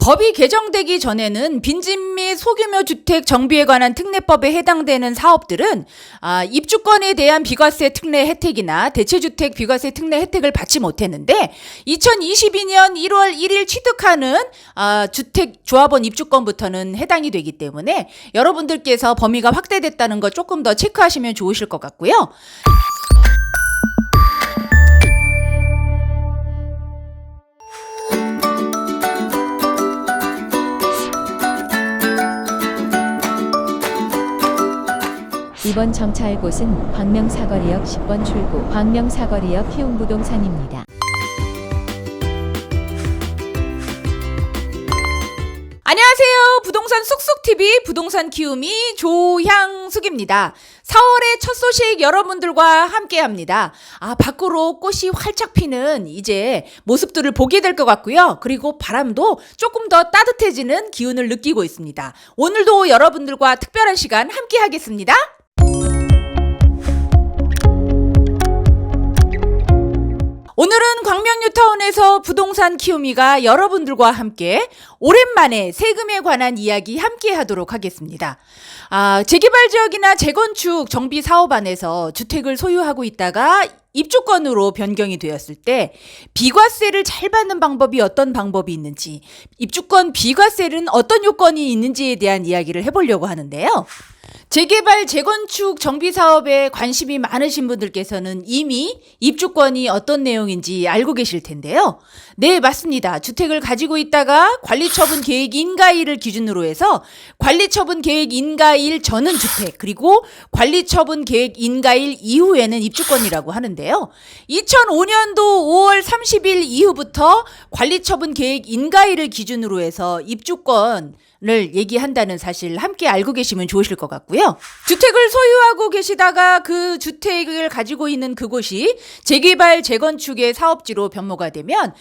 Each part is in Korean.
법이 개정되기 전에는 빈집 및 소규모 주택 정비에 관한 특례법에 해당되는 사업들은 입주권에 대한 비과세 특례 혜택이나 대체주택 비과세 특례 혜택을 받지 못했는데 2022년 1월 1일 취득하는 주택조합원 입주권부터는 해당이 되기 때문에 여러분들께서 범위가 확대됐다는 거 조금 더 체크하시면 좋으실 것 같고요. 이번 정차할 곳은 광명사거리역 10번 출구, 광명사거리역 희웅부동산입니다. 안녕하세요. 부동산 쑥쑥TV 부동산 키우미 조향숙입니다. 4월의 첫 소식 여러분들과 함께합니다. 밖으로 꽃이 활짝 피는 이제 모습들을 보게 될 것 같고요. 그리고 바람도 조금 더 따뜻해지는 기운을 느끼고 있습니다. 오늘도 여러분들과 특별한 시간 함께 하겠습니다. 오늘은 광명뉴타운에서 부동산 키우미가 여러분들과 함께 오랜만에 세금에 관한 이야기 함께 하도록 하겠습니다. 재개발 지역이나 재건축 정비 사업 안에서 주택을 소유하고 있다가 입주권으로 변경이 되었을 때 비과세를 잘 받는 방법이 어떤 방법이 있는지, 입주권 비과세는 어떤 요건이 있는지에 대한 이야기를 해보려고 하는데요. 재개발, 재건축, 정비 사업에 관심이 많으신 분들께서는 이미 입주권이 어떤 내용인지 알고 계실 텐데요. 네, 맞습니다. 주택을 가지고 있다가 관리처분 계획 인가일을 기준으로 해서 관리처분 계획 인가일 전은 주택, 그리고 관리처분 계획 인가일 이후에는 입주권이라고 하는데요. 2005년도 5월 30일 이후부터 관리처분 계획 인가일을 기준으로 해서 입주권 를 얘기한다는 사실 함께 알고 계시면 좋으실 것 같고요. 주택을 소유하고 계시다가 그 주택을 가지고 있는 그곳이 재개발, 재건축의 사업지로 변모가 되면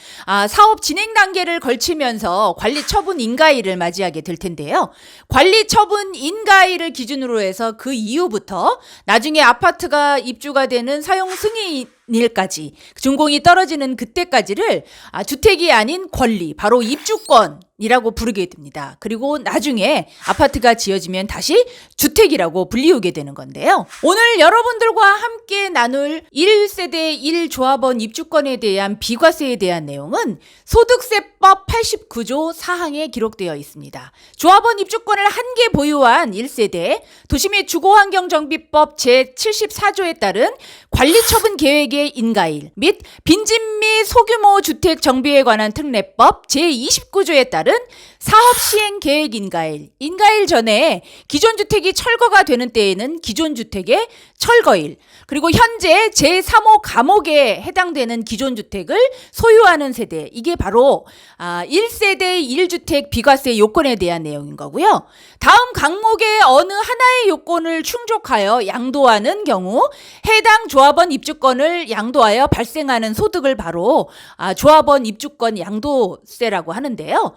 사업 진행 단계를 걸치면서 관리처분 인가일을 맞이하게 될 텐데요. 관리처분 인가일을 기준으로 해서 그 이후부터 나중에 아파트가 입주가 되는 사용 승인일까지 준공이 떨어지는 그때까지를 주택이 아닌 권리, 바로 입주권이라고 부르게 됩니다. 그리고 나중에 아파트가 지어지면 다시 주택이라고 불리우게 되는 건데요. 오늘 여러분들과 함께 나눌 1세대 1조합원 입주권에 대한 비과세에 대한 내용은 소득세법 89조 4항에 기록되어 있습니다. 조합원 입주권을 한 개 보유한 1세대 도시및 주거환경정비법 제74조에 따른 관리처분 계획의 인가일 및 빈집 및 소규모 주택 정비에 관한 특례법 제29조에 따른 사업시행 계획 인가일, 인가일 전에 기존 주택이 철거가 되는 때에는 기존 주택의 철거일, 그리고 현재 제3호 감옥에 해당되는 기존 주택을 소유하는 세대, 이게 바로 1세대 1주택 비과세 요건에 대한 내용인 거고요. 다음 항목의 어느 하나의 요건을 충족하여 양도하는 경우 해당 조합원 입주권을 양도하여 발생하는 소득을 바로 조합원 입주권 양도세라고 하는데요.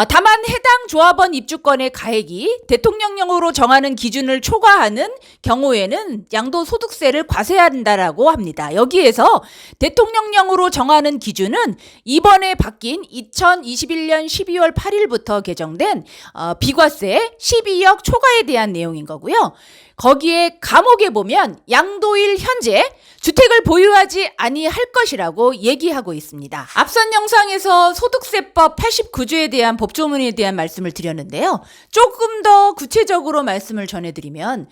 다만 해당 조합원 입주권의 가액이 대통령령으로 정하는 기준을 초과하는 경우에는 양도소득세를 과세한다라고 합니다. 여기에서 대통령령으로 정하는 기준은 이번에 바뀐 2021년 12월 8일부터 개정된 비과세 12억 초과에 대한 내용인 거고요. 거기에 감옥에 보면 양도일 현재 주택을 보유하지 아니할 것이라고 얘기하고 있습니다. 앞선 영상에서 소득세법 89조에 대한 법조문에 대한 말씀을 드렸는데요. 조금 더 구체적으로 말씀을 전해드리면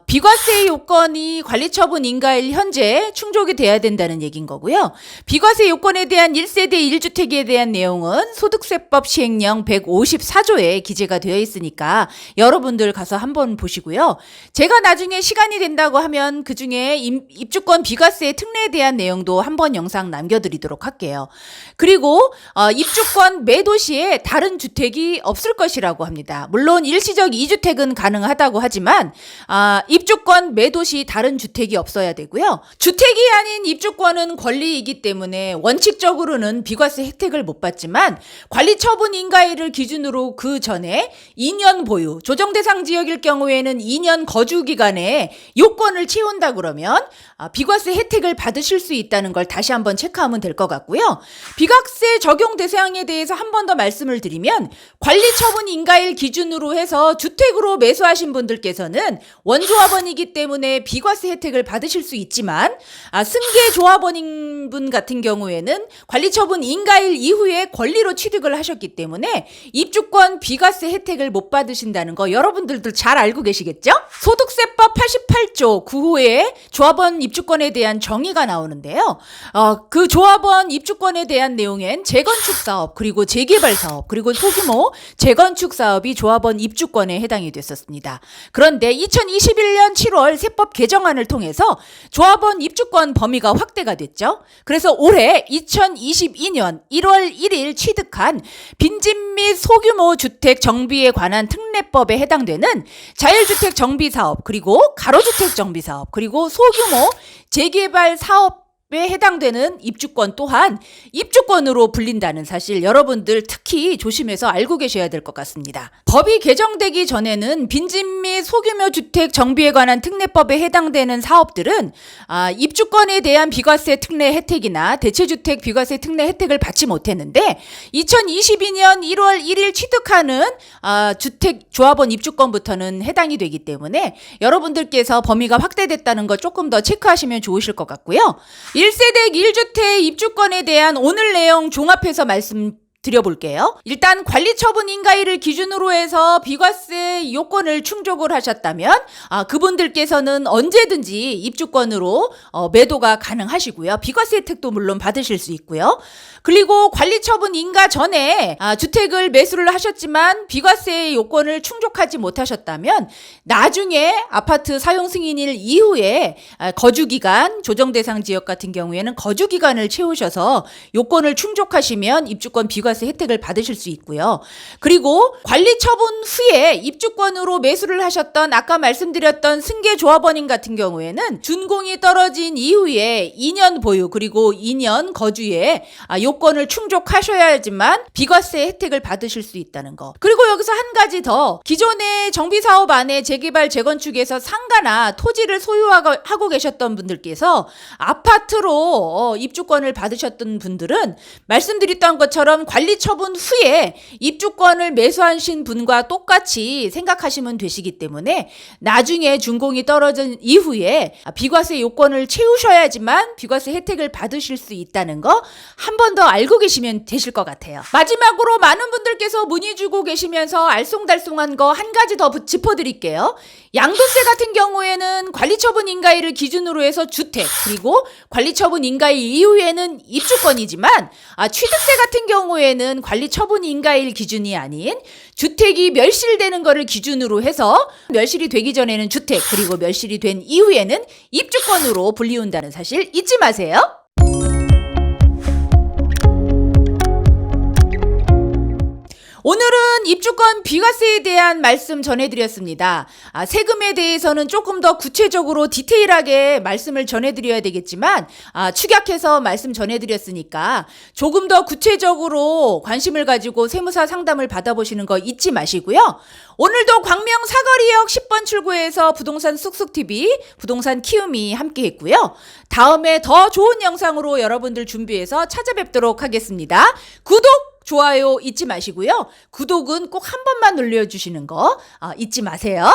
비과세 요건이 관리처분 인가일 현재 충족이 돼야 된다는 얘기인 거고요. 비과세 요건에 대한 1세대 1주택에 대한 내용은 소득세법 시행령 154조에 기재가 되어 있으니까 여러분들 가서 한번 보시고요. 제가 나중에 시간이 된다고 하면 그중에 입주권 비과세 특례에 대한 내용도 한번 영상 남겨드리도록 할게요. 그리고 입주권 매도 시에 다른 주택이 없을 것이라고 합니다. 물론 일시적 2주택은 가능하다고 하지만 입주권 매도 시 다른 주택이 없어야 되고요. 주택이 아닌 입주권은 권리이기 때문에 원칙적으로는 비과세 혜택을 못 받지만 관리처분 인가일을 기준으로 그 전에 2년 보유, 조정대상 지역일 경우에는 2년 거주 기간에 요건을 채운다 그러면 비과세 혜택을 받으실 수 있다는 걸 다시 한번 체크하면 될 것 같고요. 비과세 적용 대상에 대해서 한 번 더 말씀을 드리면 관리처분 인가일 기준으로 해서 주택으로 매수하신 분들께서는 원조합원이기 때문에 비과세 혜택을 받으실 수 있지만 승계 조합원인 분 같은 경우에는 관리처분 인가일 이후에 권리로 취득을 하셨기 때문에 입주권 비과세 혜택을 못 받으신다는 거 여러분들도 잘 알고 계시겠죠? 소득세법 88조 9호에 조합원 입주권에 대한 정의가 나오는데요. 그 조합원 입주권에 대한 내용엔 재건축 사업, 그리고 재개발 사업, 그리고 소규모 재건축 사업이 조합원 입주권에 해당이 됐었습니다. 그런데 2021년 7월 세법 개정안을 통해서 조합원 입주권 범위가 확대가 됐죠. 그래서 올해 2022년 1월 1일 취득한 빈집 및 소규모 주택 정비에 관한 특례법에 해당되는 자율주택 정비 사업, 그리고 가로주택 정비 사업, 그리고 소규모 재개발 사업에 해당되는 입주권 또한 입주권으로 불린다는 사실 여러분들 특히 조심해서 알고 계셔야 될 것 같습니다. 법이 개정되기 전에는 빈집 및 소규모 주택 정비에 관한 특례법에 해당되는 사업들은 입주권에 대한 비과세 특례 혜택이나 대체주택 비과세 특례 혜택을 받지 못했는데 2022년 1월 1일 취득하는 주택 조합원 입주권부터는 해당이 되기 때문에 여러분들께서 범위가 확대됐다는 거 조금 더 체크하시면 좋으실 것 같고요. 1세대 1주택 입주권에 대한 오늘 내용 종합해서 드려볼게요. 일단 관리처분 인가일을 기준으로 해서 비과세 요건을 충족을 하셨다면 그분들께서는 언제든지 입주권으로 매도가 가능하시고요. 비과세 혜택도 물론 받으실 수 있고요. 그리고 관리처분 인가 전에 주택을 매수를 하셨지만 비과세 요건을 충족하지 못하셨다면 나중에 아파트 사용 승인일 이후에 거주기간, 조정대상 지역 같은 경우에는 거주기간을 채우셔서 요건을 충족하시면 입주권 비과세 혜택을 받으실 수 있고요. 그리고 관리처분 후에 입주권으로 매수를 하셨던 아까 말씀드렸던 승계조합원인 같은 경우에는 준공이 떨어진 이후에 2년 보유 그리고 2년 거주에 요건을 충족하셔야지만 비과세 혜택을 받으실 수 있다는 거. 그리고 여기서 한 가지 더, 기존의 정비사업 안에 재개발 재건축에서 상가나 토지를 소유하고 계셨던 분들께서 아파트로 입주권을 받으셨던 분들은 말씀드렸던 것처럼 관리처분 후에 입주권을 매수하신 분과 똑같이 생각하시면 되시기 때문에 나중에 준공이 떨어진 이후에 비과세 요건을 채우셔야지만 비과세 혜택을 받으실 수 있다는 거 한 번 더 알고 계시면 되실 것 같아요. 마지막으로 많은 분들께서 문의 주고 계시면서 알쏭달쏭한 거 한 가지 더 짚어드릴게요. 양도세 같은 경우에는 관리처분 인가일을 기준으로 해서 주택, 그리고 관리처분 인가일 이후에는 입주권이지만 취득세 같은 경우에는 관리처분 인가일 기준이 아닌 주택이 멸실되는 거를 기준으로 해서 멸실이 되기 전에는 주택, 그리고 멸실이 된 이후에는 입주권으로 불리운다는 사실 잊지 마세요. 오늘은 입주권 비과세에 대한 말씀 전해드렸습니다. 세금에 대해서는 조금 더 구체적으로 디테일하게 말씀을 전해드려야 되겠지만 축약해서 말씀 전해드렸으니까 조금 더 구체적으로 관심을 가지고 세무사 상담을 받아보시는 거 잊지 마시고요. 오늘도 광명 사거리역 10번 출구에서 부동산 쑥쑥TV, 부동산 키움이 함께 했고요. 다음에 더 좋은 영상으로 여러분들 준비해서 찾아뵙도록 하겠습니다. 구독! 좋아요 잊지 마시고요. 구독은 꼭 한 번만 눌러주시는 거 잊지 마세요.